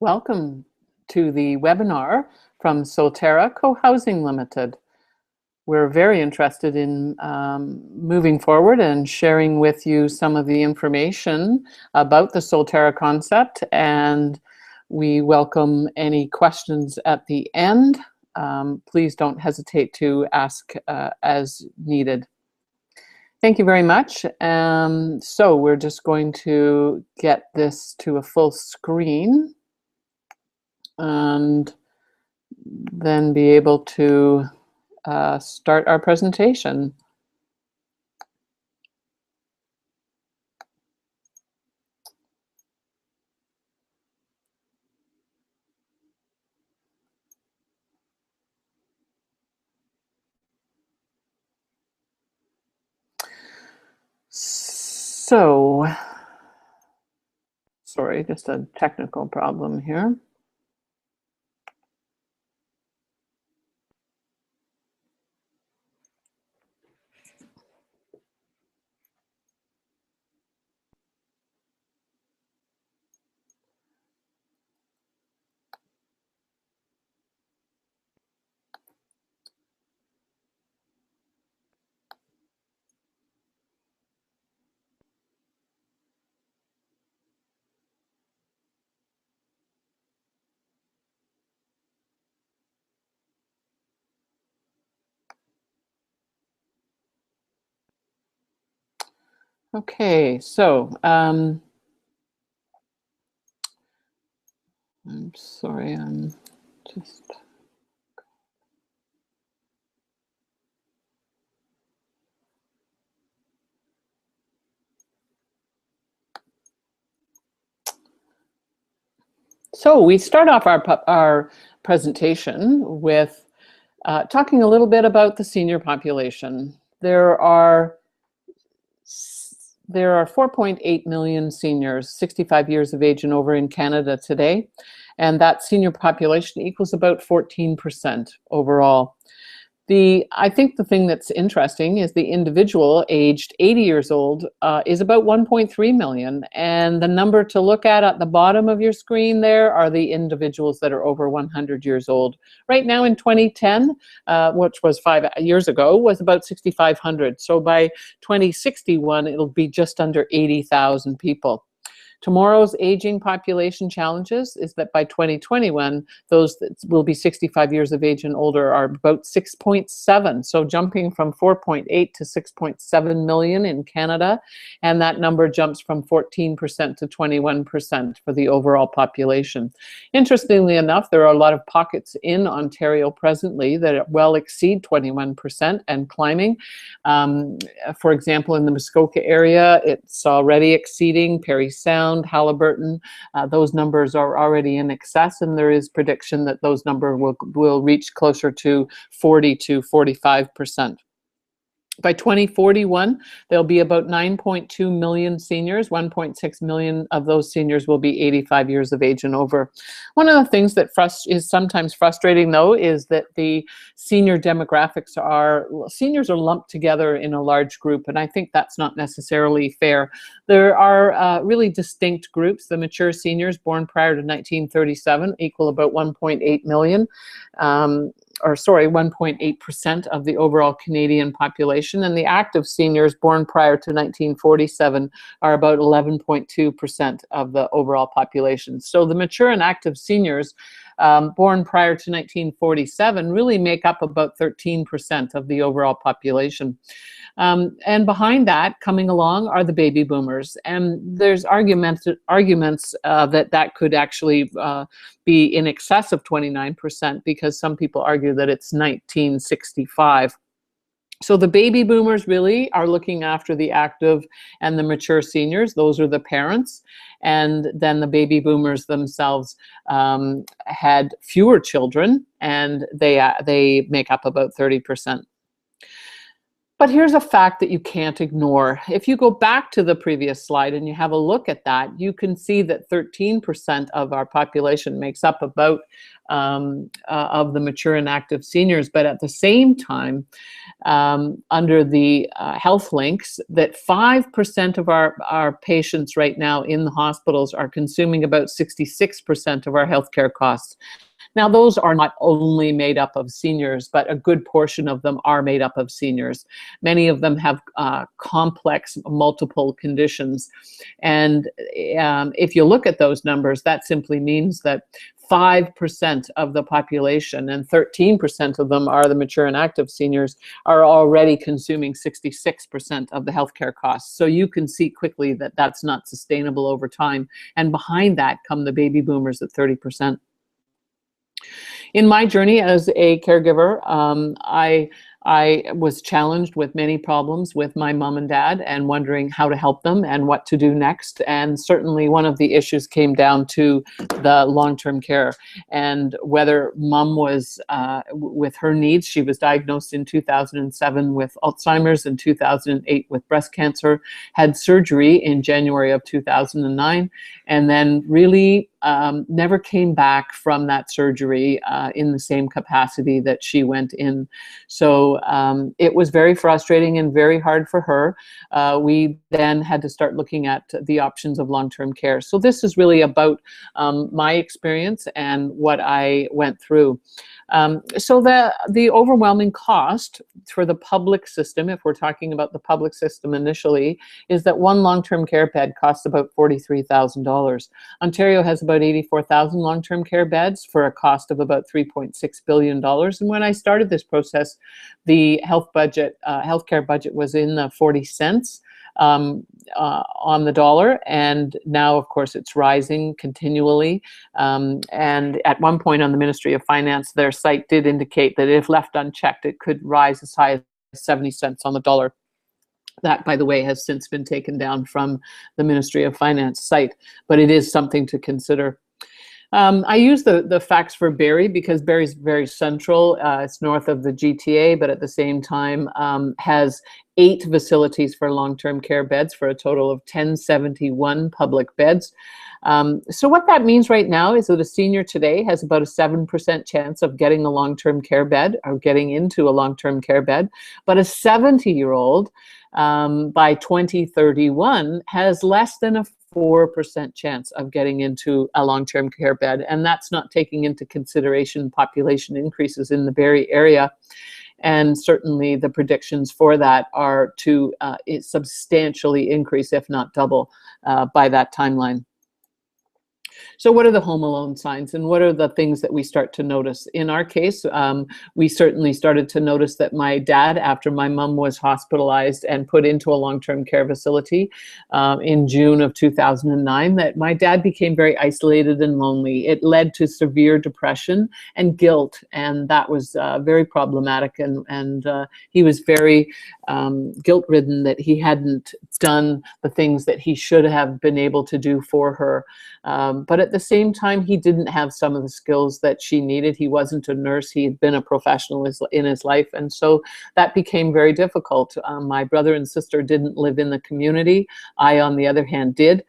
Welcome to the webinar from Solterra Co-Housing Limited. We're very interested in moving forward and sharing with you some of the information about the Solterra concept, and we welcome any questions at the end. Please don't hesitate to ask as needed. Thank you very much. So we're just going to get this to a full screen and then be able to start our presentation. So, sorry, just a technical problem here. Okay, so I'm sorry, I'm just... So we start off our presentation with talking a little bit about the senior population. There are 4.8 million seniors, 65 years of age and over in Canada today, and that senior population equals about 14% overall. I think the thing that's interesting is the individual aged 80 years old is about 1.3 million, and the number to look at the bottom of your screen there are the individuals that are over 100 years old. Right now in 2010, which was 5 years ago, was about 6,500. So by 2061, it'll be just under 80,000 people. Tomorrow's aging population challenges is that by 2021, those that will be 65 years of age and older are about 6.7. So jumping from 4.8 to 6.7 million in Canada. And that number jumps from 14% to 21% for the overall population. Interestingly enough, there are a lot of pockets in Ontario presently that well exceed 21% and climbing. For example, in the Muskoka area, it's already exceeding Parry Sound, Haliburton. Those numbers are already in excess, and there is prediction that those numbers will reach closer to 40 to 45%. By 2041, there'll be about 9.2 million seniors. 1.6 million of those seniors will be 85 years of age and over. One of the things that is sometimes frustrating, though, is that the senior demographics seniors are lumped together in a large group, and I think that's not necessarily fair. There are really distinct groups. The mature seniors born prior to 1937 equal about 1.8 million. 1.8% of the overall Canadian population, and the active seniors born prior to 1947 are about 11.2% of the overall population. So the mature and active seniors born prior to 1947 really make up about 13% of the overall population. And behind that, coming along, are the baby boomers. And there's arguments that could actually be in excess of 29%, because some people argue that it's 1965. So the baby boomers really are looking after the active and the mature seniors. Those are the parents. And then the baby boomers themselves had fewer children, and they make up about 30%. But here's a fact that you can't ignore. If you go back to the previous slide and you have a look at that, you can see that 13% of our population makes up about of the mature and active seniors. But at the same time, under the health links, that 5% of our patients right now in the hospitals are consuming about 66% of our healthcare costs. Now, those are not only made up of seniors, but a good portion of them are made up of seniors. Many of them have complex multiple conditions. And if you look at those numbers, that simply means that 5% of the population, and 13% of them are the mature and active seniors, are already consuming 66% of the healthcare costs. So you can see quickly that that's not sustainable over time. And behind that come the baby boomers at 30%. In my journey as a caregiver, I was challenged with many problems with my mom and dad and wondering how to help them and what to do next. And certainly one of the issues came down to the long-term care and whether mom was, with her needs. She was diagnosed in 2007 with Alzheimer's, in 2008 with breast cancer, had surgery in January of 2009, and then really never came back from that surgery in the same capacity that she went in. So it was very frustrating and very hard for her. We then had to start looking at the options of long-term care. So this is really about my experience and what I went through. So the overwhelming cost for the public system, if we're talking about the public system initially, is that one long-term care bed costs about $43,000. Ontario has about 84,000 long-term care beds for a cost of about $3.6 billion. And when I started this process, the healthcare budget was in the 40 cents on the dollar, and now of course it's rising continually, and at one point on the Ministry of Finance, their site did indicate that if left unchecked it could rise as high as 70 cents on the dollar. That, by the way, has since been taken down from the Ministry of Finance site, but it is something to consider. I use the facts for Barrie because Barrie's very central. It's north of the GTA, but at the same time has 8 facilities for long-term care beds for a total of 1071 public beds. So what that means right now is that a senior today has about a 7% chance of getting a long-term care bed or getting into a long-term care bed, but a 70-year-old by 2031 has less than a 4% chance of getting into a long-term care bed. And that's not taking into consideration population increases in the Barrie area. And certainly the predictions for that are to substantially increase, if not double, by that timeline. So what are the home alone signs, and what are the things that we start to notice? In our case, we certainly started to notice that my dad, after my mom was hospitalized and put into a long-term care facility in June of 2009, that my dad became very isolated and lonely. It led to severe depression and guilt, and that was very problematic, and he was very guilt-ridden that he hadn't done the things that he should have been able to do for her. But at the same time, he didn't have some of the skills that she needed. He wasn't a nurse. He had been a professional in his life. And so that became very difficult. My brother and sister didn't live in the community. I, on the other hand, did.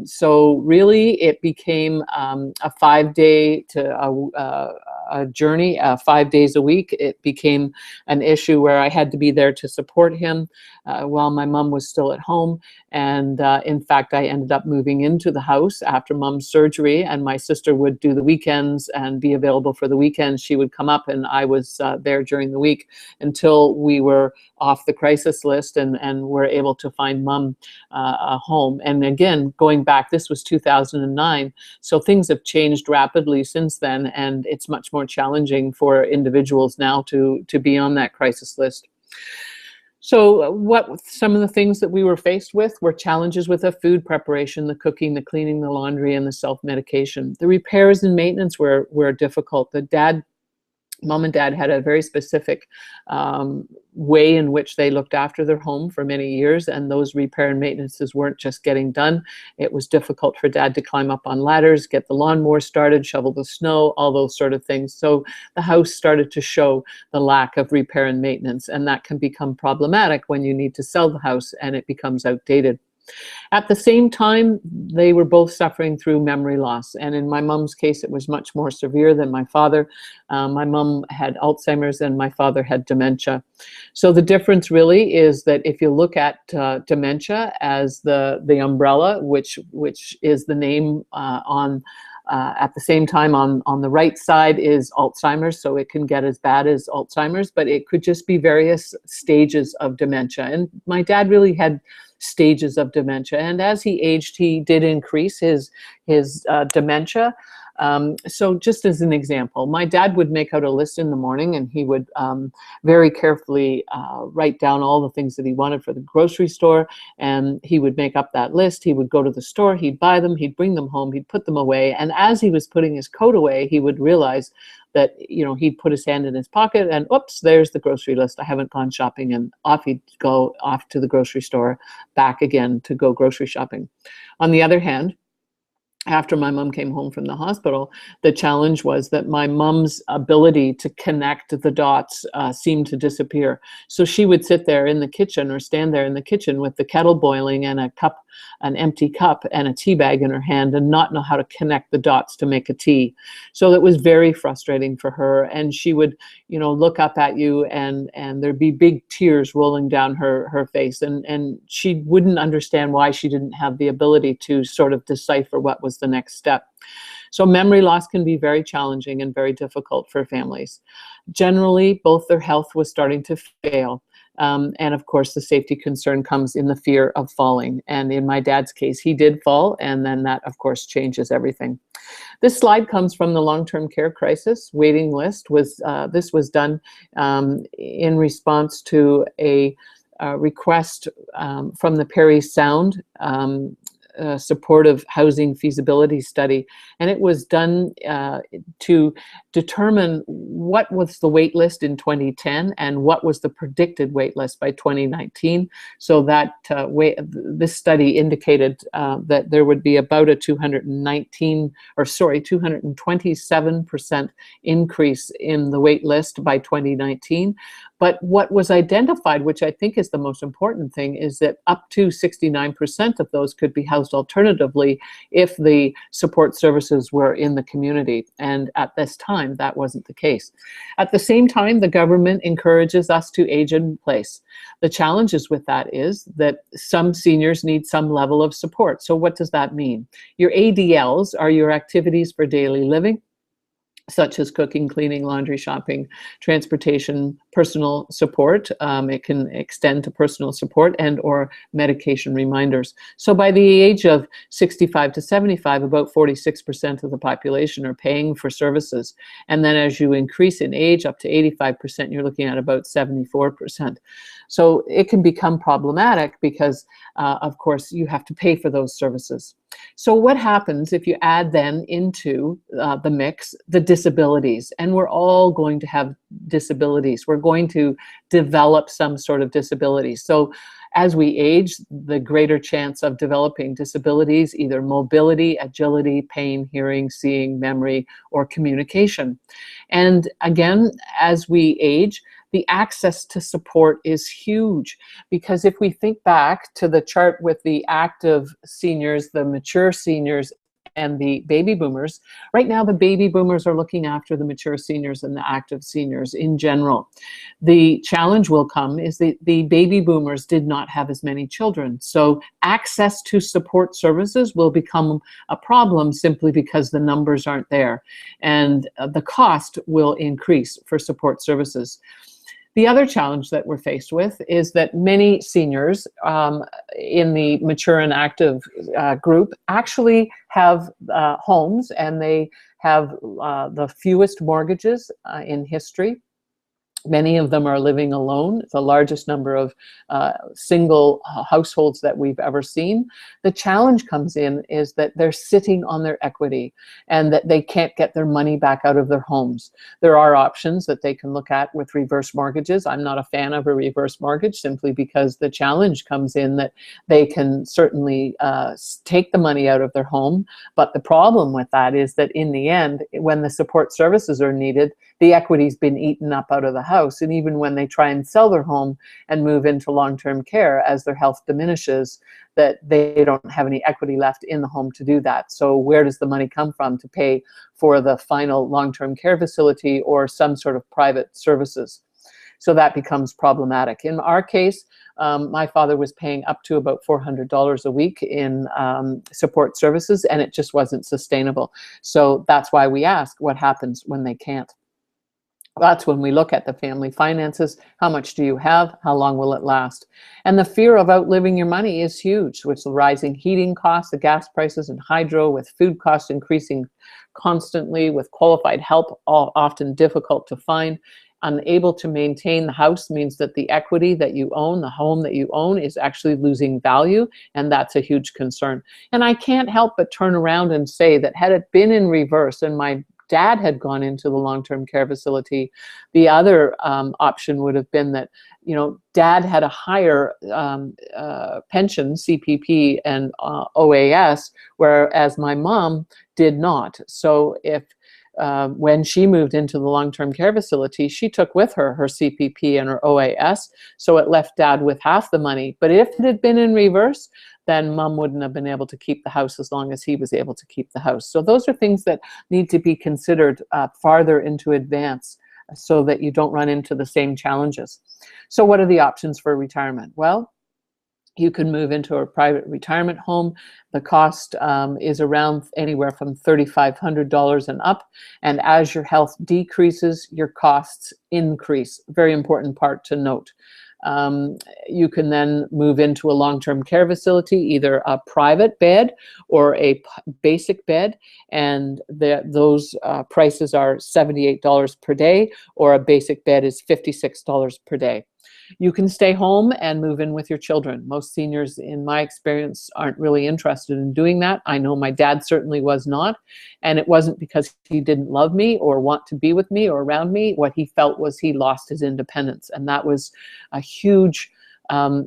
So really, it became a 5-day to a journey, 5 days a week. It became an issue where I had to be there to support him while my mom was still at home. And in fact, I ended up moving into the house after mom's surgery, and my sister would do the weekends and be available for the weekends. She would come up and I was there during the week until we were off the crisis list and were able to find mom a home. And again, going back, this was 2009. So things have changed rapidly since then, and it's much more challenging for individuals now to be on that crisis list. So what some of the things that we were faced with were challenges with the food preparation, the cooking, the cleaning, the laundry, and the self-medication. The repairs and maintenance were difficult. The dad Mom and dad had a very specific way in which they looked after their home for many years, and those repair and maintenances weren't just getting done. It was difficult for dad to climb up on ladders, get the lawnmower started, shovel the snow, all those sort of things. So the house started to show the lack of repair and maintenance, and that can become problematic when you need to sell the house and it becomes outdated. At the same time, they were both suffering through memory loss. And in my mom's case, it was much more severe than my father. My mom had Alzheimer's and my father had dementia. So the difference really is that if you look at dementia as the umbrella, which is the name at the same time, on the right side is Alzheimer's, so it can get as bad as Alzheimer's, but it could just be various stages of dementia. And my dad really had stages of dementia, and as he aged, he did increase his dementia. So just as an example, my dad would make out a list in the morning, and he would very carefully write down all the things that he wanted for the grocery store, and he would make up that list. He would go to the store, he'd buy them, he'd bring them home, he'd put them away, and as he was putting his coat away, he would realize that, you know, he'd put his hand in his pocket and oops, there's the grocery list. I haven't gone shopping, and off he'd go off to the grocery store, back again to go grocery shopping. On the other hand, after my mom came home from the hospital, the challenge was that my mom's ability to connect the dots seemed to disappear. So she would sit there in the kitchen or stand there in the kitchen with the kettle boiling and an empty cup and a tea bag in her hand and not know how to connect the dots to make a tea. So it was very frustrating for her. And she would, you know, look up at you and there'd be big tears rolling down her face. And she wouldn't understand why she didn't have the ability to sort of decipher what was the next step. So memory loss can be very challenging and very difficult for families. Generally, both their health was starting to fail. And of course, the safety concern comes in the fear of falling. And in my dad's case, he did fall, and then that, of course, changes everything. This slide comes from the long-term care crisis waiting list. This was done in response to a request from the Parry Sound supportive housing feasibility study, and it was done to determine what was the wait list in 2010 and what was the predicted wait list by 2019. So that this study indicated that there would be about a 227% increase in the wait list by 2019. But what was identified, which I think is the most important thing, is that up to 69% of those could be housed alternatively if the support services were in the community. And at this time, that wasn't the case. At the same time, the government encourages us to age in place. The challenges with that is that some seniors need some level of support. So what does that mean? Your ADLs are your activities for daily living, such as cooking, cleaning, laundry, shopping, transportation, personal support. It can extend to personal support and or medication reminders. So by the age of 65 to 75, about 46% of the population are paying for services. And then as you increase in age up to 85%, you're looking at about 74%. So it can become problematic because, of course, you have to pay for those services. So what happens if you add then into the mix the disabilities? And we're all going to have disabilities. We're going to develop some sort of disability. So as we age, the greater chance of developing disabilities, either mobility, agility, pain, hearing, seeing, memory, or communication. And again, as we age, the access to support is huge, because if we think back to the chart with the active seniors, the mature seniors, and the baby boomers, right now the baby boomers are looking after the mature seniors and the active seniors in general. The challenge will come is that the baby boomers did not have as many children. So access to support services will become a problem simply because the numbers aren't there. And the cost will increase for support services. The other challenge that we're faced with is that many seniors in the mature and active group actually have homes, and they have the fewest mortgages in history. Many of them are living alone, the largest number of single households that we've ever seen. The challenge comes in is that they're sitting on their equity and that they can't get their money back out of their homes. There are options that they can look at with reverse mortgages. I'm not a fan of a reverse mortgage simply because the challenge comes in that they can certainly take the money out of their home. But the problem with that is that in the end, when the support services are needed, the equity's been eaten up out of the house. And even when they try and sell their home and move into long-term care, as their health diminishes, that they don't have any equity left in the home to do that. So where does the money come from to pay for the final long-term care facility or some sort of private services? So that becomes problematic. In our case, my father was paying up to about $400 a week in support services, and it just wasn't sustainable. So that's why we ask what happens when they can't. That's when we look at the family finances. How much do you have? How long will it last? And the fear of outliving your money is huge, with the rising heating costs, the gas prices and hydro, with food costs increasing constantly, with qualified help often difficult to find. Unable to maintain the house means that the equity that you own, the home that you own, is actually losing value, and that's a huge concern. And I can't help but turn around and say that had it been in reverse and my dad had gone into the long-term care facility, the other option would have been that, you know, dad had a higher pension, CPP and OAS, whereas my mom did not. So if when she moved into the long-term care facility, she took with her her CPP and her OAS, so it left dad with half the money. But if it had been in reverse, then mom wouldn't have been able to keep the house as long as he was able to keep the house. So those are things that need to be considered farther into advance so that you don't run into the same challenges. So what are the options for retirement? Well, you can move into a private retirement home. The cost is around anywhere from $3,500 and up. And as your health decreases, your costs increase. Very important part to note. You can then move into a long-term care facility, either a private bed or a basic bed, and those prices are $78 per day, or a basic bed is $56 per day. You can stay home and move in with your children. Most seniors, in my experience, aren't really interested in doing that. I know my dad certainly was not, and it wasn't because he didn't love me or want to be with me or around me. What he felt was he lost his independence, and that was a huge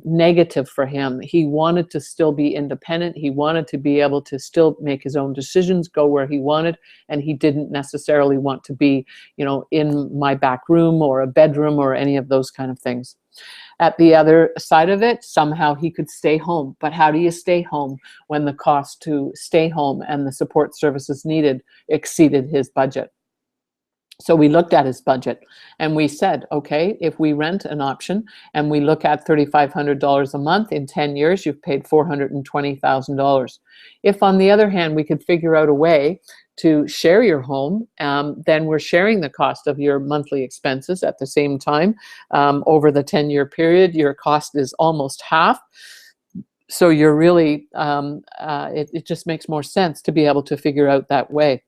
negative for him. He wanted to still be independent. He wanted to be able to still make his own decisions, go where he wanted, and he didn't necessarily want to be, you know, in my back room or a bedroom or any of those kind of things. At the other side of it, somehow he could stay home. But how do you stay home when the cost to stay home and the support services needed exceeded his budget? So we looked at his budget and we said, okay, if we rent an option and we look at $3,500 a month, in 10 years, you've paid $420,000. If, on the other hand, we could figure out a way to share your home, then we're sharing the cost of your monthly expenses at the same time. Over the 10-year period, your cost is almost half. So you're really, it just makes more sense to be able to figure out that way.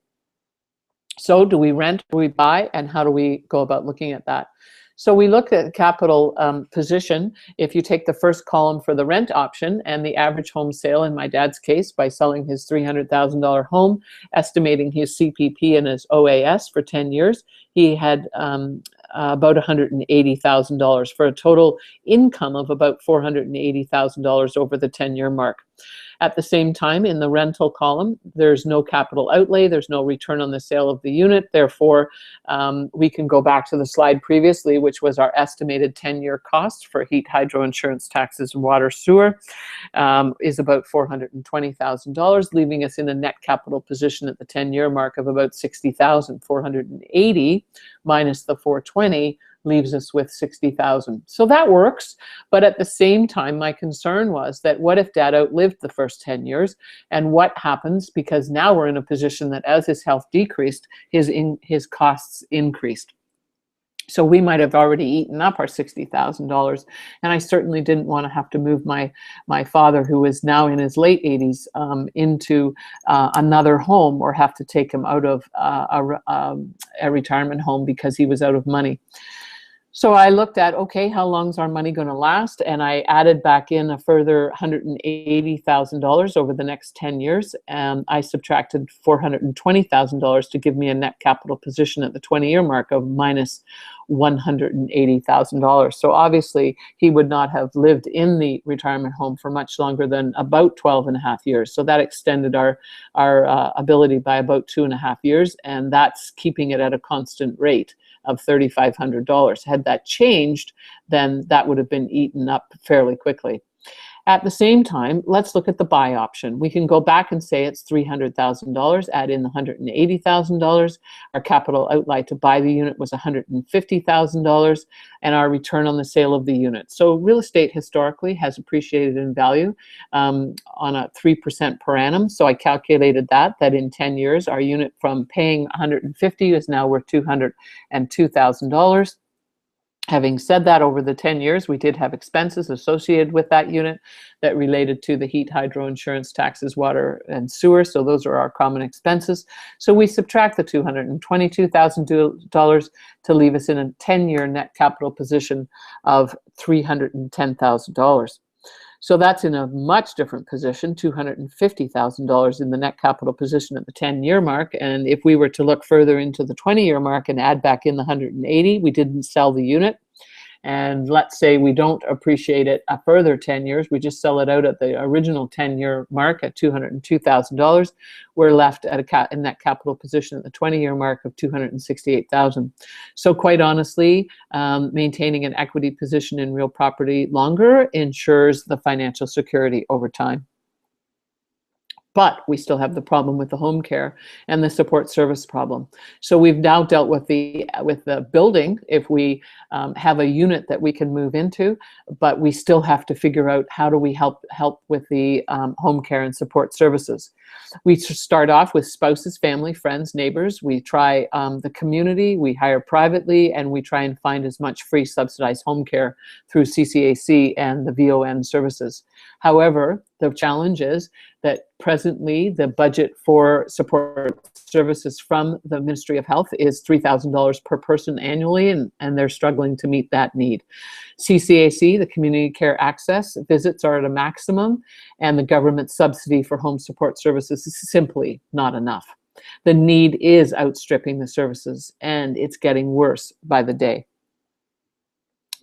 So do we rent, do we buy, and how do we go about looking at that? So we looked at capital position. If you take the first column for the rent option and the average home sale, in my dad's case, by selling his $300,000 home, estimating his CPP and his OAS for 10 years, he had about $180,000 for a total income of about $480,000 over the 10-year mark. At the same time, in the rental column, there's no capital outlay, there's no return on the sale of the unit. Therefore, we can go back to the slide previously, which was our estimated 10-year cost for heat, hydro, insurance, taxes, and water, sewer, is about $420,000, leaving us in a net capital position at the 10-year mark of about $60,000. 480 minus the 420 leaves us with $60,000. So that works. But at the same time, my concern was that what if dad outlived the first 10 years? And what happens, because now we're in a position that as his health decreased, his costs increased. So we might have already eaten up our $60,000. And I certainly didn't want to have to move my father, who is now in his late 80s, into another home, or have to take him out of a retirement home because he was out of money. So I looked at, okay, how long's our money going to last? And I added back in a further $180,000 over the next 10 years. And I subtracted $420,000 to give me a net capital position at the 20-year mark of minus $180,000. So obviously he would not have lived in the retirement home for much longer than about 12 and a half years. So that extended our ability by about 2.5 years. And that's keeping it at a constant rate of $3,500. Had that changed, then that would have been eaten up fairly quickly. At the same time, let's look at the buy option. We can go back and say it's $300,000, add in the $180,000. Our capital outlay to buy the unit was $150,000, and our return on the sale of the unit. So real estate historically has appreciated in value on a 3% per annum. So I calculated that in 10 years, our unit from paying $150,000 is now worth $202,000. Having said that, over the 10 years, we did have expenses associated with that unit that related to the heat, hydro, insurance, taxes, water, and sewer. So those are our common expenses. So we subtract the $222,000 to leave us in a 10-year net capital position of $310,000. So that's in a much different position, $250,000 in the net capital position at the 10-year mark. And if we were to look further into the 20-year mark and add back in the 180, we didn't sell the unit. And let's say we don't appreciate it a further 10 years, we just sell it out at the original 10-year mark at $202,000. We're left at a net capital position at the 20-year mark of $268,000. So quite honestly, maintaining an equity position in real property longer ensures the financial security over time. But we still have the problem with the home care and the support service problem. So we've now dealt with the building if we have a unit that we can move into, but we still have to figure out how do we help with the home care and support services. We start off with spouses, family, friends, neighbors. We try the community, we hire privately, and we try and find as much free subsidized home care through CCAC and the VON services. However, the challenge is that presently the budget for support services from the Ministry of Health is $3,000 per person annually, and they're struggling to meet that need. CCAC, the Community Care Access, visits are at a maximum, and the government subsidy for home support services is simply not enough. The need is outstripping the services, and it's getting worse by the day.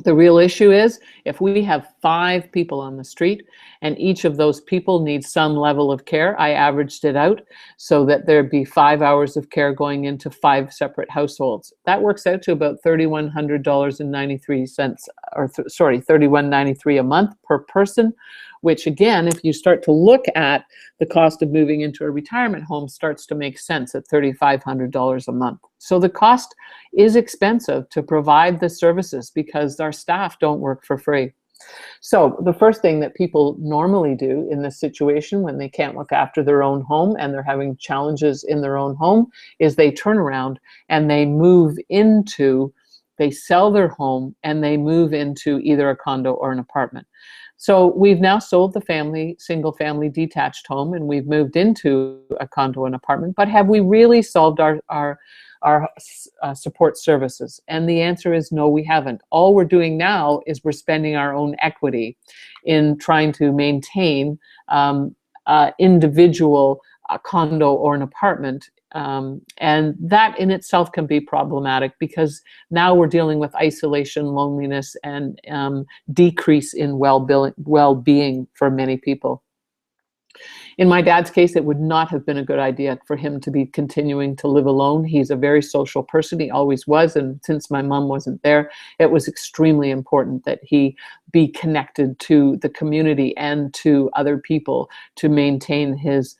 The real issue is if we have 5 people on the street and each of those people needs some level of care, I averaged it out so that there'd be 5 hours of care going into 5 separate households. That works out to about $3,100.93, or $3,193 a month per person, which again, if you start to look at the cost of moving into a retirement home, starts to make sense at $3,500 a month. So the cost is expensive to provide the services because our staff don't work for free. So the first thing that people normally do in this situation when they can't look after their own home and they're having challenges in their own home is they turn around and they sell their home and they move into either a condo or an apartment. So we've now sold the single family detached home and we've moved into a condo and apartment, but have we really solved our support services? And the answer is no, we haven't. All we're doing now is we're spending our own equity in trying to maintain individual condo or an apartment. And that in itself can be problematic because now we're dealing with isolation, loneliness, and decrease in well-being for many people. In my dad's case, it would not have been a good idea for him to be continuing to live alone. He's a very social person. He always was. And since my mom wasn't there, it was extremely important that he be connected to the community and to other people to maintain his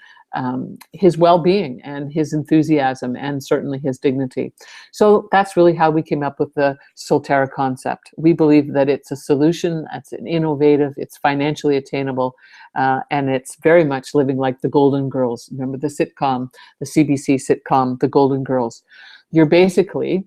well-being and his enthusiasm and certainly his dignity. So that's really how we came up with the Solterra concept. We believe that it's a solution, it's an innovative, it's financially attainable, and it's very much living like the Golden Girls. Remember the sitcom, the CBC sitcom, The Golden Girls. You're basically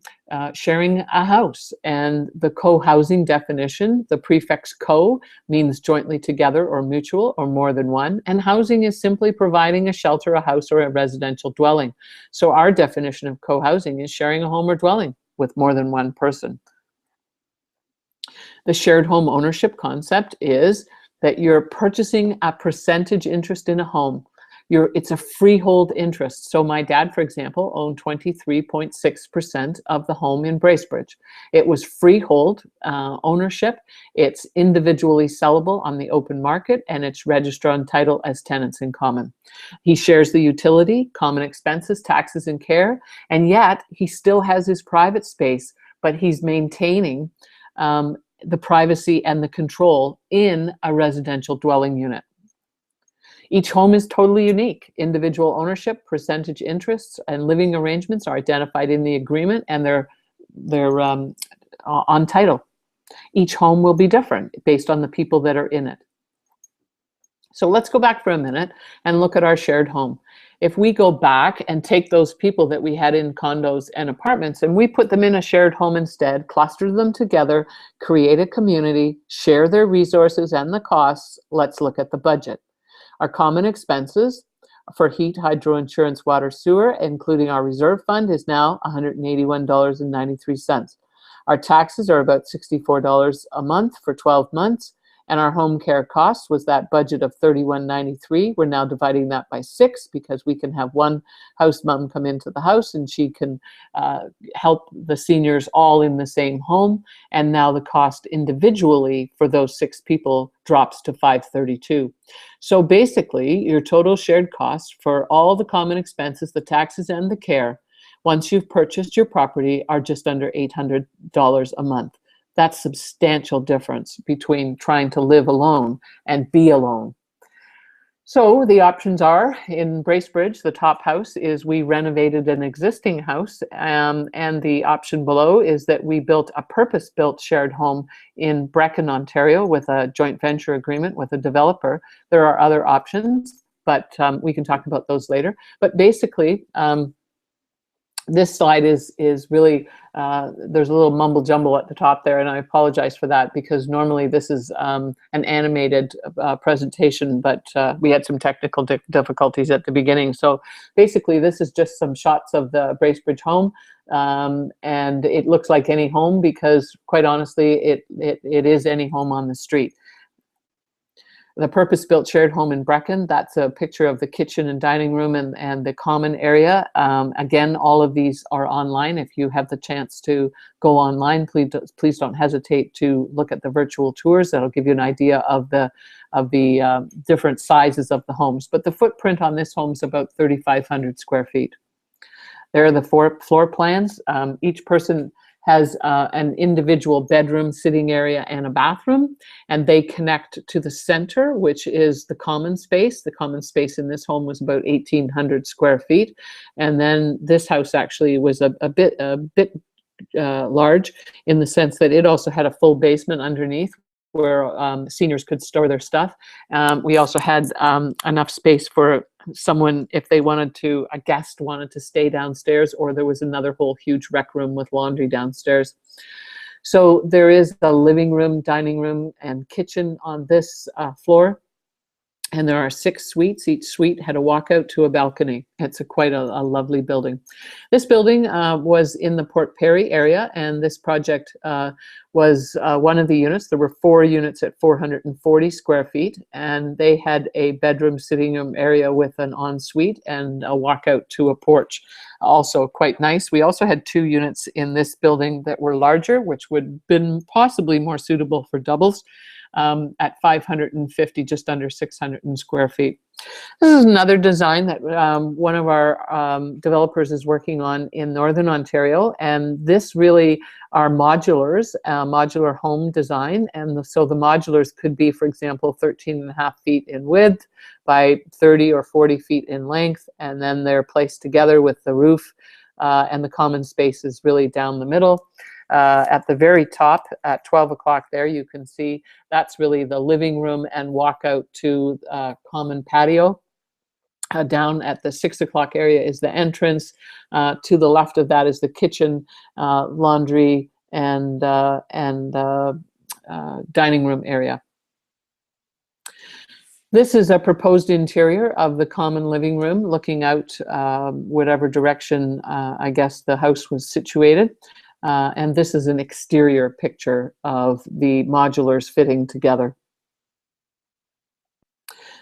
sharing a house, and the co-housing definition, the prefix co means jointly together or mutual or more than one, and housing is simply providing a shelter, a house, or a residential dwelling. So our definition of co-housing is sharing a home or dwelling with more than one person. The shared home ownership concept is that you're purchasing a percentage interest in a home. It's a freehold interest. So my dad, for example, owned 23.6% of the home in Bracebridge. It was freehold ownership. It's individually sellable on the open market, and it's registered on title as tenants in common. He shares the utility, common expenses, taxes, and care, and yet he still has his private space, but he's maintaining the privacy and the control in a residential dwelling unit. Each home is totally unique. Individual ownership, percentage interests, and living arrangements are identified in the agreement, and they're on title. Each home will be different based on the people that are in it. So let's go back for a minute and look at our shared home. If we go back and take those people that we had in condos and apartments and we put them in a shared home instead, cluster them together, create a community, share their resources and the costs, let's look at the budget. Our common expenses for heat, hydro, insurance, water, sewer, including our reserve fund, is now $181.93. Our taxes are about $64 a month for 12 months. And our home care costs was that budget of $31.93. We're now dividing that by 6 because we can have one house mom come into the house and she can help the seniors all in the same home. And now the cost individually for those 6 people drops to $532. So basically, your total shared cost for all the common expenses, the taxes and the care, once you've purchased your property, are just under $800 a month. That's substantial difference between trying to live alone and be alone. So the options are, in Bracebridge, the top house is we renovated an existing house, and the option below is that we built a purpose-built shared home in Brechin, Ontario, with a joint venture agreement with a developer. There are other options, but we can talk about those later. But basically, this slide is really, there's a little mumble jumble at the top there, and I apologize for that because normally this is an animated presentation, but we had some technical difficulties at the beginning. So basically this is just some shots of the Bracebridge home, and it looks like any home because quite honestly it is any home on the street. The purpose-built shared home in Brechin, that's a picture of the kitchen and dining room and the common area. Again, all of these are online. If you have the chance to go online, please don't hesitate to look at the virtual tours. That'll give you an idea of the different sizes of the homes. But the footprint on this home is about 3,500 square feet. There are the 4 floor plans. Each person has an individual bedroom, sitting area, and a bathroom, and they connect to the center, which is the common space. The common space in this home was about 1,800 square feet, and then this house actually was a bit large in the sense that it also had a full basement underneath where seniors could store their stuff. We also had enough space for someone if they wanted to, a guest wanted to stay downstairs, or there was another whole huge rec room with laundry downstairs. So there is a living room, dining room, and kitchen on this floor. And there are 6 suites. Each suite had a walkout to a balcony. It's quite a lovely building. This building was in the Port Perry area, and this project was one of the units. There were 4 units at 440 square feet, and they had a bedroom, sitting room area with an ensuite and a walkout to a porch. Also quite nice. We also had 2 units in this building that were larger, which would have been possibly more suitable for doubles. At 550, just under 600 square feet. This is another design that one of our developers is working on in Northern Ontario, and this really are modulars, modular home design, and so the modulars could be, for example, 13.5 feet in width by 30 or 40 feet in length, and then they're placed together with the roof, and the common space is really down the middle. At the very top, at 12 o'clock there, you can see that's really the living room and walkout to common patio. Down at the 6 o'clock area is the entrance. To the left of that is the kitchen, laundry, and dining room area. This is a proposed interior of the common living room, looking out whatever direction I guess the house was situated. And this is an exterior picture of the modulars fitting together.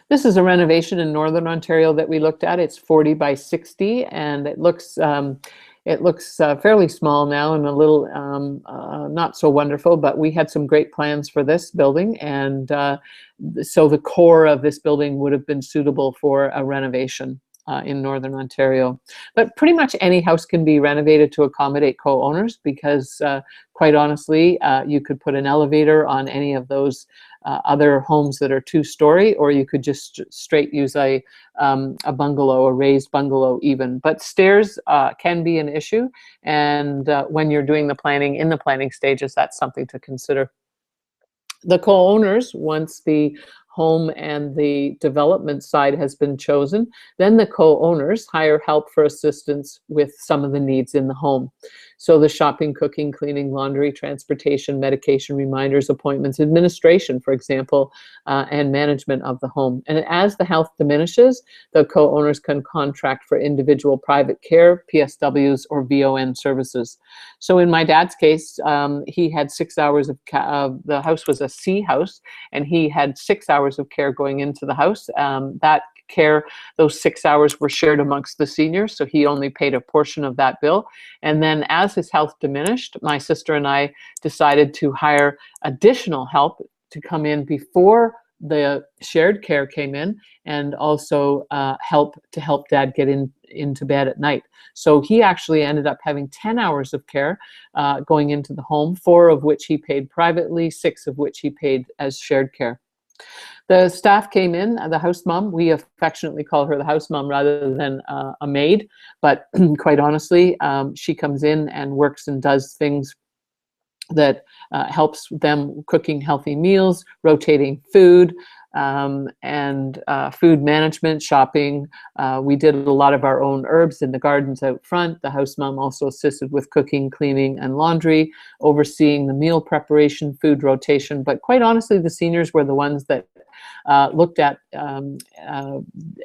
This is a renovation in Northern Ontario that we looked at. It's 40 by 60, and it looks fairly small now and a little not so wonderful, but we had some great plans for this building, and so the core of this building would have been suitable for a renovation in Northern Ontario. But pretty much any house can be renovated to accommodate co-owners, because quite honestly, you could put an elevator on any of those other homes that are two-story, or you could just straight use a bungalow, a raised bungalow even. But stairs can be an issue, and when you're doing the planning in the planning stages, that's something to consider. The co-owners, once the home and the development side has been chosen, then the co-owners hire help for assistance with some of the needs in the home. So the shopping, cooking, cleaning, laundry, transportation, medication, reminders, appointments, administration, for example, and management of the home. And as the health diminishes, the co-owners can contract for individual private care, PSWs, or VON services. So in my dad's case, he had 6 hours of the house was a C house, and he had 6 hours of care going into the house. That care, those 6 hours were shared amongst the seniors, so he only paid a portion of that bill. And then as his health diminished, my sister and I decided to hire additional help to come in before the shared care came in, and also help dad get into bed at night. So he actually ended up having 10 hours of care going into the home, 4 of which he paid privately, 6 of which he paid as shared care. The staff came in, the house mom, we affectionately call her the house mom rather than a maid, but quite honestly, she comes in and works and does things that helps them, cooking healthy meals, rotating food, and food management, shopping. We did a lot of our own herbs in the gardens out front. The house mom also assisted with cooking, cleaning, and laundry, overseeing the meal preparation, food rotation. But quite honestly, the seniors were the ones that looked at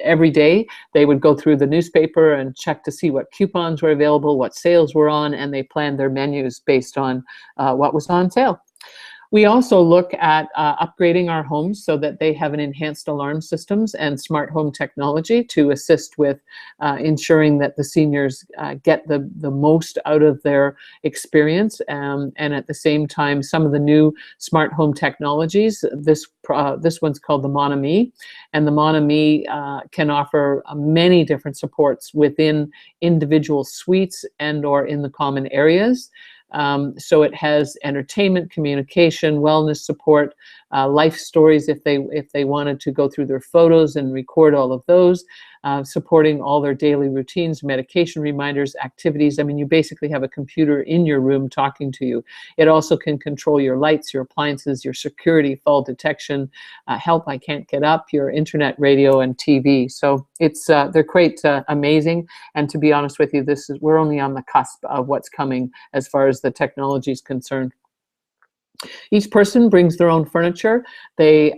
every day. They would go through the newspaper and check to see what coupons were available, what sales were on, and they planned their menus based on what was on sale. We also look at upgrading our homes so that they have an enhanced alarm systems and smart home technology to assist with ensuring that the seniors get the most out of their experience. And at the same time, some of the new smart home technologies, this one's called the Mon Ami, and the Mon Ami can offer many different supports within individual suites and or in the common areas. So it has entertainment, communication, wellness support, life stories if they wanted to go through their photos and record all of those, supporting all their daily routines, medication reminders, activities. I mean, you basically have a computer in your room talking to you. It also can control your lights, your appliances, your security, fall detection, help I can't get up, your internet, radio, and TV. So it's they're quite amazing. And to be honest with you, we're only on the cusp of what's coming as far as the technology is concerned. Each person brings their own furniture. They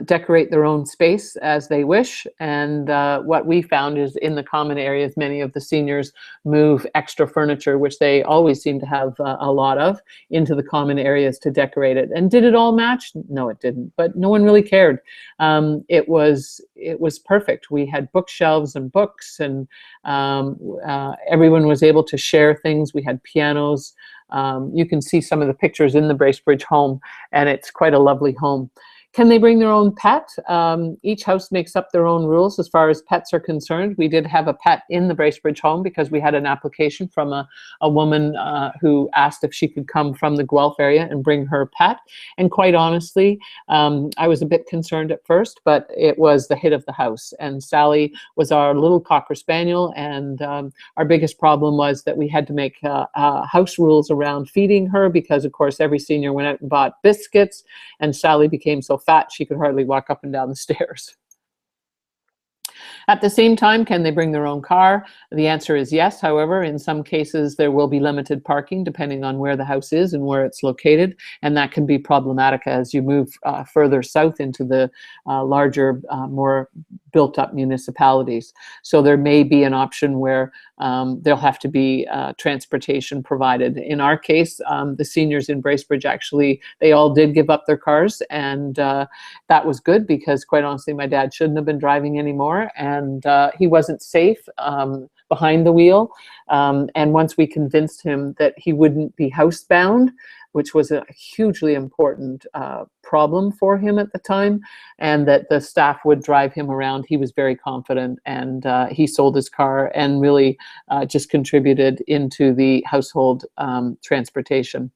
decorate their own space as they wish. And what we found is in the common areas, many of the seniors move extra furniture, which they always seem to have a lot of, into the common areas to decorate it. And did it all match? No, it didn't. But no one really cared. It was perfect. We had bookshelves and books, and everyone was able to share things. We had pianos. You can see some of the pictures in the Bracebridge home, and it's quite a lovely home. Can they bring their own pet? Each house makes up their own rules as far as pets are concerned. We did have a pet in the Bracebridge home because we had an application from a woman who asked if she could come from the Guelph area and bring her pet. And quite honestly, I was a bit concerned at first, but it was the hit of the house. And Sally was our little Cocker Spaniel, and our biggest problem was that we had to make house rules around feeding her because, of course, every senior went out and bought biscuits, and Sally became so fat she could hardly walk up and down the stairs. At the same time, can they bring their own car? The answer is yes. However, in some cases, there will be limited parking depending on where the house is and where it's located, and that can be problematic as you move further south into the larger, more built-up municipalities. So there may be an option where there'll have to be transportation provided. In our case, the seniors in Bracebridge, actually, they all did give up their cars, and that was good, because quite honestly, my dad shouldn't have been driving anymore, and he wasn't safe behind the wheel. And once we convinced him that he wouldn't be housebound, which was a hugely important problem for him at the time, and that the staff would drive him around, he was very confident, and he sold his car and really just contributed into the household transportation.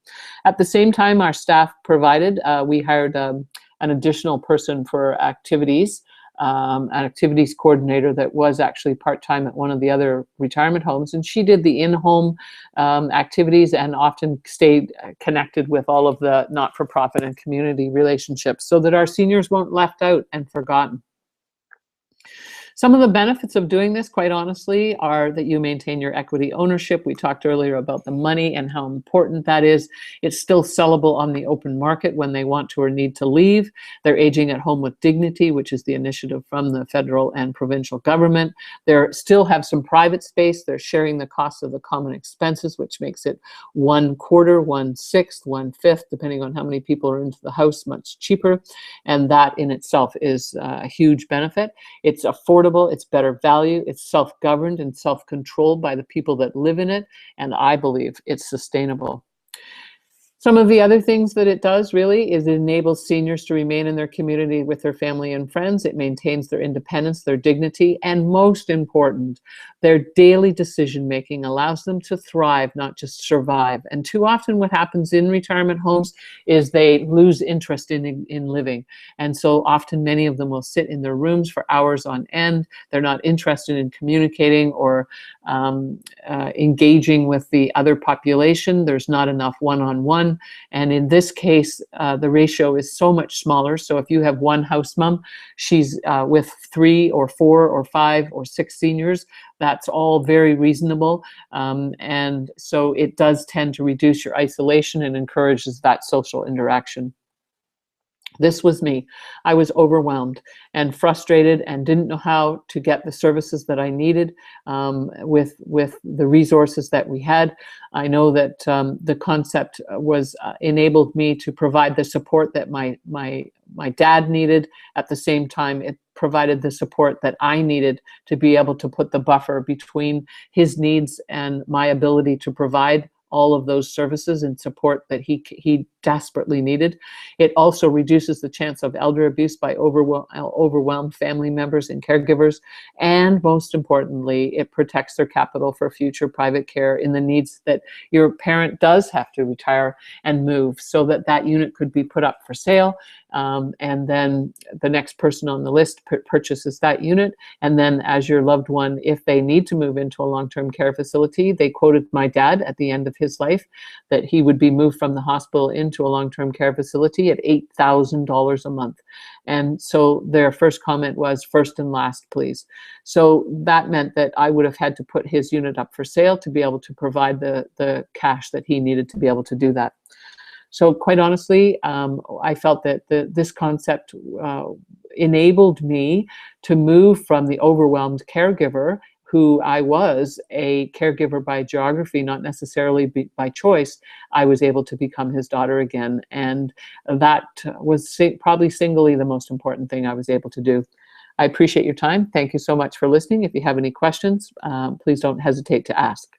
At the same time, our staff provided, we hired an additional person for activities, an activities coordinator that was actually part-time at one of the other retirement homes, and she did the in-home activities and often stayed connected with all of the not-for-profit and community relationships, so that our seniors weren't left out and forgotten. Some of the benefits of doing this, quite honestly, are that you maintain your equity ownership. We talked earlier about the money and how important that is. It's still sellable on the open market when they want to or need to leave. They're aging at home with dignity, which is the initiative from the federal and provincial government. They still have some private space. They're sharing the cost of the common expenses, which makes it 1/4, 1/6, 1/5, depending on how many people are into the house, much cheaper. And that in itself is a huge benefit. It's affordable. It's better value, it's self-governed and self-controlled by the people that live in it, and I believe it's sustainable. Some of the other things that it does really is it enables seniors to remain in their community with their family and friends. It maintains their independence, their dignity, and most important, their daily decision-making allows them to thrive, not just survive. And too often what happens in retirement homes is they lose interest in living. And so often many of them will sit in their rooms for hours on end. They're not interested in communicating or engaging with the other population. There's not enough one-on-one. And in this case, the ratio is so much smaller. So if you have one house mom, she's with 3 or 4 or 5 or 6 seniors. That's all very reasonable. And so it does tend to reduce your isolation and encourages that social interaction. This was me. I was overwhelmed and frustrated and didn't know how to get the services that I needed with the resources that we had. I know that the concept was enabled me to provide the support that my dad needed. At the same time, it provided the support that I needed to be able to put the buffer between his needs and my ability to provide all of those services and support that he desperately needed. It also reduces the chance of elder abuse by overwhelmed family members and caregivers. And most importantly, it protects their capital for future private care in the needs that your parent does have to retire and move, so that that unit could be put up for sale. And then the next person on the list purchases that unit. And then as your loved one, if they need to move into a long-term care facility, they quoted my dad at the end of his life that he would be moved from the hospital into a long-term care facility at $8,000 a month. And so their first comment was, first and last, please. So that meant that I would have had to put his unit up for sale to be able to provide the cash that he needed to be able to do that. So quite honestly, I felt that this concept enabled me to move from the overwhelmed caregiver, who I was a caregiver by geography, not necessarily by choice. I was able to become his daughter again. And that was probably singly the most important thing I was able to do. I appreciate your time. Thank you so much for listening. If you have any questions, please don't hesitate to ask.